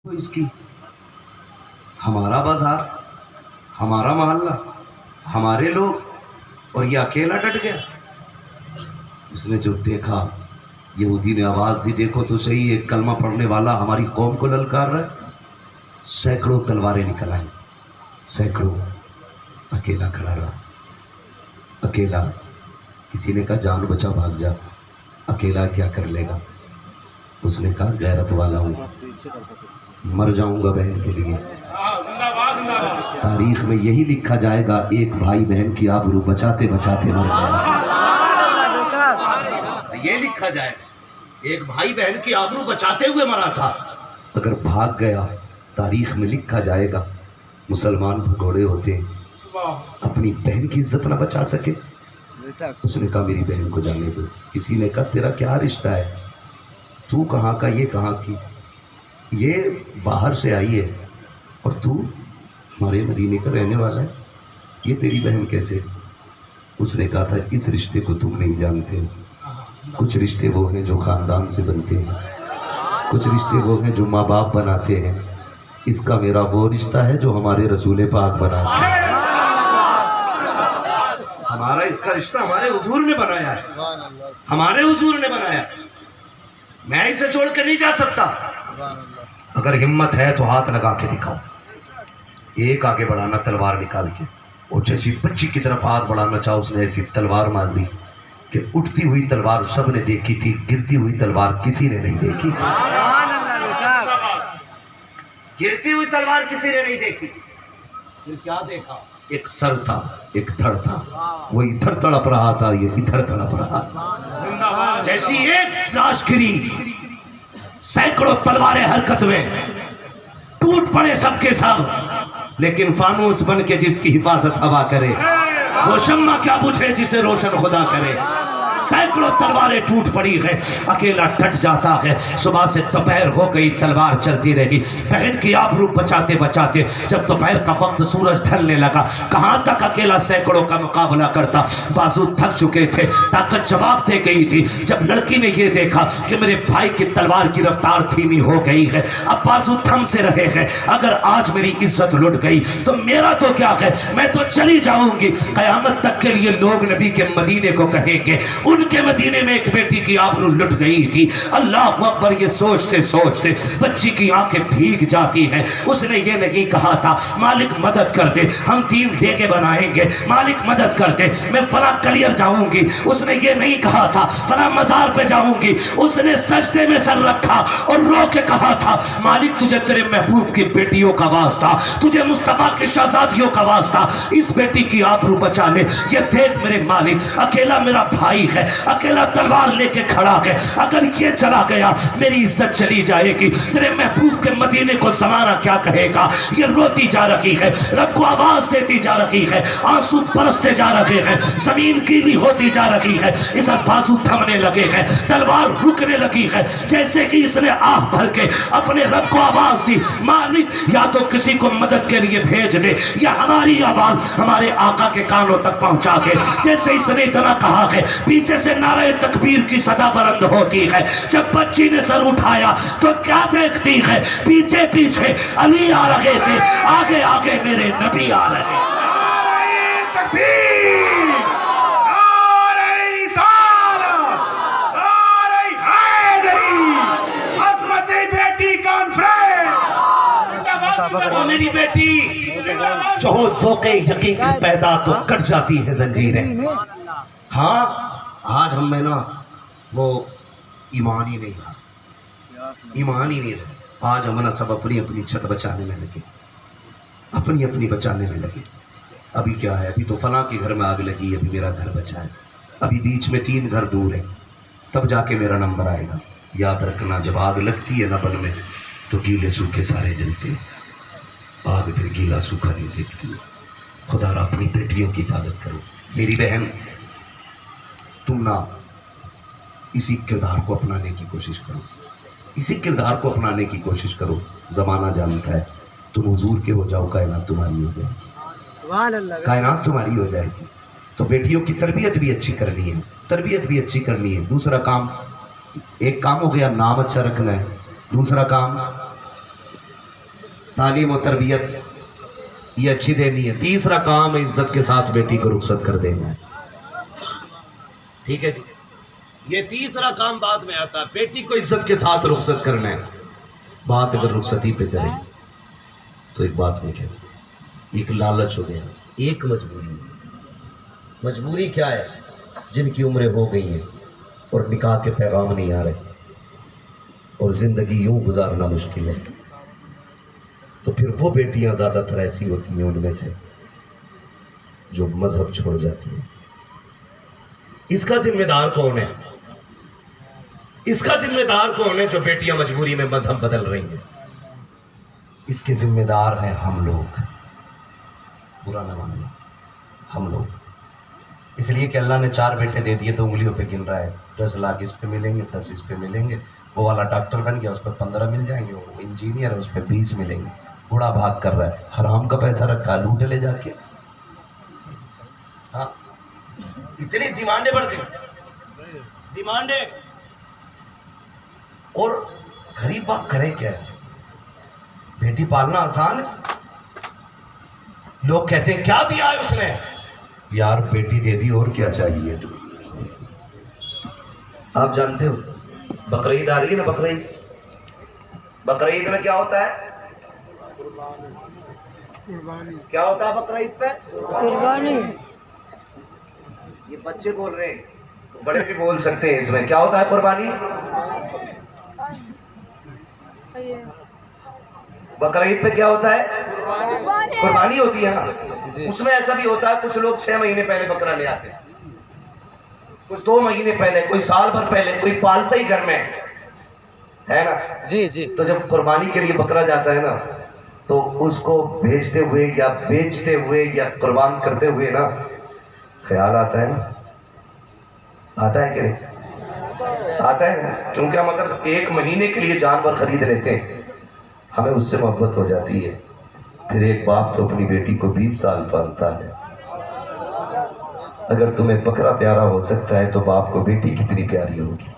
اس کی ہمارا بازار، ہمارا محلہ، ہمارے لوگ، اور یہ اکیلا ڈٹ گیا۔ اس نے جو دیکھا، یہودی نے آواز دی، دیکھو تو صحیح، ایک کلمہ پڑھنے والا ہماری قوم کو للکار رہا ہے۔ سینکڑوں تلواریں نکل آئیں، سینکڑوں، اکیلا کھڑا رہا، اکیلا۔ کسی نے کہا جان بچا بھاگ جا، اکیلا کیا کر لے گا؟ اس نے کہا غیرت والا ہوں، مر جاؤں گا بہن کے لیے۔ تاریخ میں یہی لکھا جائے گا، ایک بھائی بہن کی آبرو بچاتے بچاتے مر گیا۔ یہ لکھا جائے گا، ایک بھائی بہن کی آبرو بچاتے ہوئے مرا تھا۔ اگر بھاگ گیا، تاریخ میں لکھا جائے گا مسلمان بھگوڑے ہوتے ہیں، اپنی بہن کی عزت نہ بچا سکے۔ اس نے کہا میری بہن کو جانے دو۔ کسی نے کہا تیرا کیا رشتہ ہے، تو کہاں کا، یہ کہاں کی، یہ باہر سے آئی ہے اور تو ہمارے مدینے کا رہنے والا ہے، یہ تیری بہن کیسے؟ اس نے کہا تھا اس رشتے کو تم نہیں جانتے، کچھ رشتے وہ ہیں جو خاندان سے بنتے ہیں، کچھ رشتے وہ ہیں جو ماں باپ بناتے ہیں، اس کا میرا وہ رشتہ ہے جو ہمارے رسول پاک بناتے ہیں۔ ہمارا اس کا رشتہ ہمارے حضور نے بنایا ہے، ہمارے حضور نے بنایا ہے، میں اسے چھوڑ کے نہیں جا سکتا۔ اگر ہمت ہے تو ہاتھ لگا کے دکھاؤ، ایک آگے بڑھانا تلوار نکال کے، اور جیسی بچی کی طرف ہاتھ بڑھانا چاہو، اس نے ایسی تلوار مار دی کہ اٹھتی ہوئی تلوار سب نے دیکھی تھی، گرتی ہوئی تلوار کسی نے نہیں دیکھی تھی۔ گرتی ہوئی تلوار کسی نے نہیں دیکھی۔ پھر کیا دیکھا؟ ایک سر تھا، ایک دھڑ تھا، وہ ادھر تڑپ رہا تھا، یہ ادھر تڑپ رہا تھا۔ جیسی ایک لاش گری، سینکڑوں تلواریں حرکت میں، ٹوٹ پڑے سب کے سب، لیکن فانوس بن کے جس کی حفاظت ہوا کرے، وہ شمع کیا بجھے جسے روشن خدا کرے۔ سینکڑوں تلواریں ٹوٹ پڑی ہے، اکیلا ڈٹ جاتا ہے۔ صبح سے دوپہر ہو گئی، تلوار چلتی رہی، بہن کی آبرو بچاتے بچاتے جب دوپہر کا وقت سورج ڈھلنے لگا، کہاں تک اکیلا سینکڑوں کا مقابلہ کرتا، بازو تھک چکے تھے، طاقت جواب دے گئی تھی۔ جب لڑکی نے یہ دیکھا کہ میرے بھائی کی تلوار کی رفتار دھیمی ہو گئی ہے، اب بازو تھم سے رہے ہیں، اگر آج میری عزت لٹ گئی تو میرا تو کیا ہے، میں تو چلی جاؤں گی۔ قیامت تک کے لیے لوگ نبی کے مدینے کو کہیں گے ان کے مدینے میں ایک بیٹی کی آبرو لٹ گئی تھی۔ اللہ اکبر، یہ سوچتے سوچتے بچی کی آنکھیں بھیگ جاتی ہیں۔ اس نے یہ نہیں کہا تھا مالک مدد کر دے، ہم 3 دیگے بنائیں گے، مالک مدد کر دے، میں فلاں کلیئر جاؤں گی۔ اس نے یہ نہیں کہا تھا فلاں مزار پہ جاؤں گی۔ اس نے سجدے میں سر رکھا اور رو کے کہا تھا مالک تجھے تیرے محبوب کی بیٹیوں کا واسطہ، تجھے مصطفیٰ کی شہزادیوں کا واسطہ اس بیٹی کی آبرو بچا لے۔ یہ دیکھ میرے مالک، اکیلا میرا بھائی ہے، اکیلا تلوار لے کے کھڑا ہے، اگر یہ چلا گیا میری عزت چلی جائے گی، تیرے محبوب کے مدینے کو زمانہ کیا کہے گا۔ یہ روتی جا رہی ہے، رب کو آواز دیتی جا رہی ہے، آنسو برستے جا رہے ہیں، زمین گیلی ہوتی جا رہی ہے، ادھر بازو تھمنے لگے ہیں، تلوار رکنے لگی ہے، جیسے کہ اس نے آہ بھر کے اپنے رب کو آواز دی مالک یا تو کسی کو مدد کے لیے بھیج دے یا ہماری آواز ہمارے آقا کے کانوں تک پہنچا دے۔ جیسے اس نے اتنا کہا ہے، پیچھے سے نعرہ تکبیر کی صدا بلند ہوتی ہے۔ جب بچی نے سر اٹھایا تو کیا دیکھتی ہے، پیچھے پیچھے علی آ رہے تھے، آگے آگے میرے نبی آ رہے ہیں۔ تکبیر، نعرہ رسالت، نعرہ حیدری، عظمت بیٹی کانفرنس۔ وہ میری بیٹی جو ہو ذوق یقین پیدا تو کٹ جاتی ہے زنجیریں۔ ہاں آج ہم میں نا وہ ایمان ہی نہیں رہا، ایمان ہی نہیں رہا۔ آج ہم نا سب اپنی اپنی چھت بچانے میں لگے، اپنی اپنی بچانے میں لگے۔ ابھی کیا ہے، ابھی تو فلاں کے گھر میں آگ لگی، ابھی میرا گھر بچا ہے، ابھی بیچ میں 3 گھر دور ہے، تب جا کے میرا نمبر آئے گا۔ یاد رکھنا جب آگ لگتی ہے نا بن میں تو گیلے سوکھے سارے جلتے، آگ پھر گیلا سوکھا نہیں دیکھتی۔ خدا را اپنی بیٹیوں کی حفاظت کرو۔ میری بہن تم نہ اسی کردار کو اپنانے کی کوشش کرو، اسی کردار کو اپنانے کی کوشش کرو۔ زمانہ جانتا ہے تم حضور کے ہو جاؤ، کائنات تمہاری ہو جائے گی، کائنات تمہاری ہو جائے گی۔ تو بیٹیوں کی تربیت بھی اچھی کرنی ہے، تربیت بھی اچھی کرنی ہے۔ دوسرا کام، ایک کام ہو گیا نام اچھا رکھنا ہے، دوسرا کام تعلیم و تربیت یہ اچھی دینی ہے. تیسرا کام عزت کے ساتھ بیٹی کو رخصت کر دینا ہے. ٹھیک ہے جی, یہ تیسرا کام بعد میں آتا ہے. بیٹی کو عزت کے ساتھ رخصت کرنا ہے. بات اگر رخصتی پہ کریں تو ایک بات نہیں کہتی, ایک لالچ ہو گیا, ایک مجبوری. مجبوری کیا ہے؟ جن کی عمریں ہو گئی ہیں اور نکاح کے پیغام نہیں آ رہے اور زندگی یوں گزارنا مشکل ہے, تو پھر وہ بیٹیاں زیادہ تر ایسی ہوتی ہیں ان میں سے جو مذہب چھوڑ جاتی ہیں. اس کا ذمہ دار کون ہے؟ اس کا ذمہ دار کون ہے جو بیٹیاں مجبوری میں مذہب بدل رہی ہیں؟ اس کے ذمہ دار ہیں ہم لوگ. برا نہ ماننا, ہم لوگ. اس لیے کہ اللہ نے 4 بیٹے دے دیے تو انگلیوں پہ گن رہا ہے. 10 لاکھ اس پہ ملیں گے, 10 اس پہ ملیں گے, وہ والا ڈاکٹر بن گیا اس پہ 15 مل جائیں گے, وہ انجینئر ہے اس پہ 20 ملیں گے. بوڑھا بھاگ کر رہا ہے, حرام کا پیسہ رکھا, لوٹے لے جا کے. ہاں, اتنی ڈیمانڈیں بڑھ گئی, ڈیمانڈیں. اور غریب باپ کرے کیا ہے؟ بیٹی پالنا آسان ہے. لوگ کہتے ہیں کیا دیا ہے اس نے؟ یار بیٹی دے دی, اور کیا چاہیے؟ آپ جانتے ہو بقرعید آ رہی ہے نا, بقرعید. بقرعید میں کیا ہوتا ہے؟ کیا ہوتا ہے بقرعید پہ؟ قربانی. یہ بچے بول رہے ہیں, بڑے بھی بول سکتے ہیں. اس میں کیا ہوتا ہے؟ قربانی. بقرعید پہ کیا ہوتا ہے؟ قربانی ہوتی ہے نا. اس میں ایسا بھی ہوتا ہے کچھ لوگ 6 مہینے پہلے بکرا لے آتے ہیں, کچھ 2 مہینے پہلے, کوئی سال بھر پہلے, کوئی پالتا ہی گھر میں ہے نا. جی جی. تو جب قربانی کے لیے بکرا جاتا ہے نا تو اس کو بھیجتے ہوئے یا بیچتے ہوئے یا قربان کرتے ہوئے نا خیال آتا ہے نا. آتا ہے کہ نہیں؟ آتا ہے نا. کیونکہ ہم اگر 1 مہینے کے لیے جانور خرید لیتے ہیں ہمیں اس سے محبت ہو جاتی ہے. پھر ایک باپ تو اپنی بیٹی کو 20 سال پالتا ہے. اگر تمہیں بکرا پیارا ہو سکتا ہے تو باپ کو بیٹی کتنی پیاری ہوگی.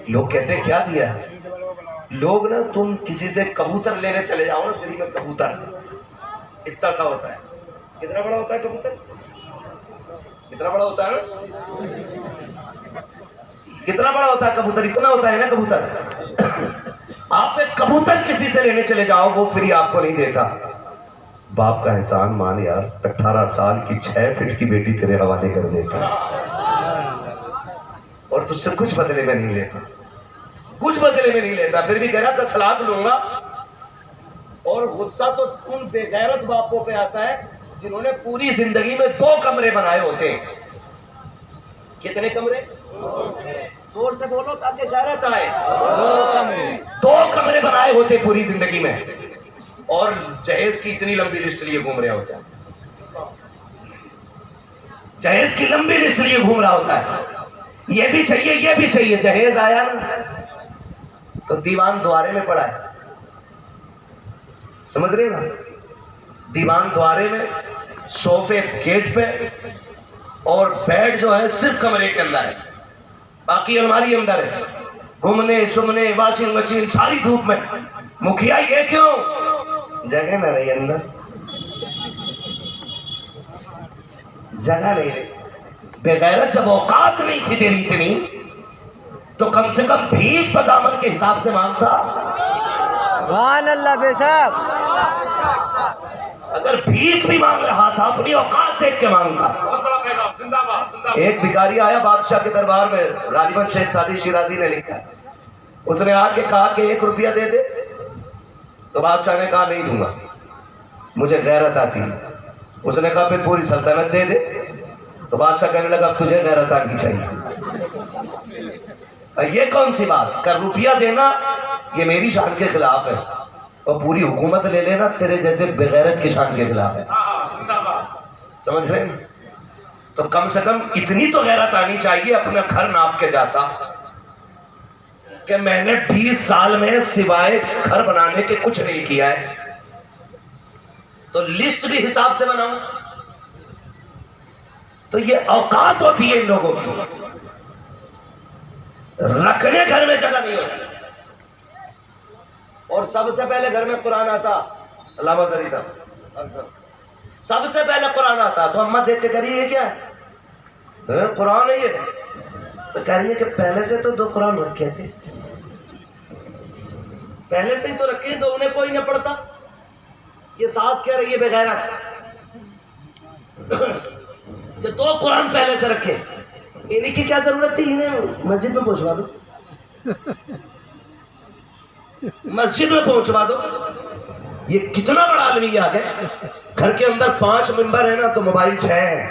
لوگ کہتے ہیں کیا دیا ہے؟ لوگ نا, تم کسی سے کبوتر لینے چلے جاؤ نا فری میں, کبوتر اتنا سا ہوتا ہے. کتنا بڑا ہوتا ہے کبوتر؟ کتنا بڑا ہوتا ہے نا, کتنا بڑا ہوتا ہے کبوتر؟ اتنا ہوتا ہے نا کبوتر. آپ ایک کبوتر کسی سے لینے چلے جاؤ, وہ فری آپ کو نہیں دیتا. باپ کا احسان مان یار, 18 سال کی 6 فٹ کی بیٹی تیرے حوالے کر دیتا اور تجھ سے کچھ بدلے میں نہیں لیتا, کچھ بدلے میں نہیں لیتا. پھر بھی کہہ رہا 10 لاکھ لوں گا. اور غصہ تو ان بے غیرت باپوں پہ آتا ہے جنہوں نے پوری زندگی میں 2 کمرے بنائے ہوتے ہیں. کتنے کمرے؟ زور سے بولو تاکہ غیرت آئے. 2 کمرے بنائے ہوتے پوری زندگی میں, اور جہیز کی اتنی لمبی لسٹ لیے گھوم رہا ہوتا ہے. جہیز کی لمبی لسٹ لیے گھوم رہا ہوتا ہے. یہ بھی چاہیے, یہ بھی چاہیے. جہیز آیا نا تو دیوان دوارے میں پڑا ہے. سمجھ رہے نا؟ دیوان دوارے میں, صوفے گیٹ پہ, اور بیڈ جو ہے صرف کمرے کے اندر ہے, باقی الماری اندر ہے. گھومنے شمنے, واشنگ مشین, ساری دھوپ میں. مکھیا یہ کیوں؟ جگہ نہ رہی اندر, جگہ نہیں رہی. بے غیرت جب اوقات نہیں تھی تیری اتنی تو کم سے کم بھیک تو دامن کے حساب سے مانگتا. سبحان اللہ. بے شک اگر بھیک بھی مانگ رہا تھا اپنی اوقات دیکھ کے مانگتا. ایک بھکاری آیا بادشاہ کے دربار میں, غالباً شیخ سعدی شیرازی نے لکھا ہے. اس نے آ کے کہا کہ 1 روپیہ دے دے. تو بادشاہ نے کہا نہیں دوں گا, مجھے غیرت آتی ہے. اس نے کہا پھر پوری سلطنت دے دے. تو بادشاہ کہنے لگا اب تجھے غیرت آنی چاہیے. یہ کون سی بات؟ کر روپیہ دینا یہ میری شان کے خلاف ہے, اور پوری حکومت لے لینا تیرے جیسے بغیرت کی شان کے خلاف ہے. سمجھ رہے ہیں؟ تو کم سے کم اتنی تو غیرت آنی چاہیے. اپنا گھر ناپ کے جاتا کہ میں نے 20 سال میں سوائے گھر بنانے کے کچھ نہیں کیا ہے, تو لسٹ بھی حساب سے بناؤں. تو یہ اوقات ہوتی ہے ان لوگوں کی, رکھنے گھر میں جگہ نہیں ہوتی. اور سب سے پہلے گھر میں قرآن آتا، علامہ زری صاحب، سب سے پہلے قرآن آتا تو اماں دیکھ کے کہہ رہی ہے کیا ہے؟ قرآن ہے یہ؟ تو کہہ رہی ہے کہ پہلے سے تو 2 قرآن رکھے تھے، پہلے سے ہی تو رکھے تو انہیں کوئی نہ پڑھتا۔ یہ ساس کہہ رہی ہے بغیرت کہ 2 قرآن پہلے سے رکھے، انہیں کی کیا ضرورت تھی، انہیں مسجد میں پہنچوا دو، مسجد میں پہنچوا دو۔ یہ کتنا بڑا عالمی آ گئے، گھر کے اندر 5 ممبر ہیں نا تو موبائل 6 ہیں۔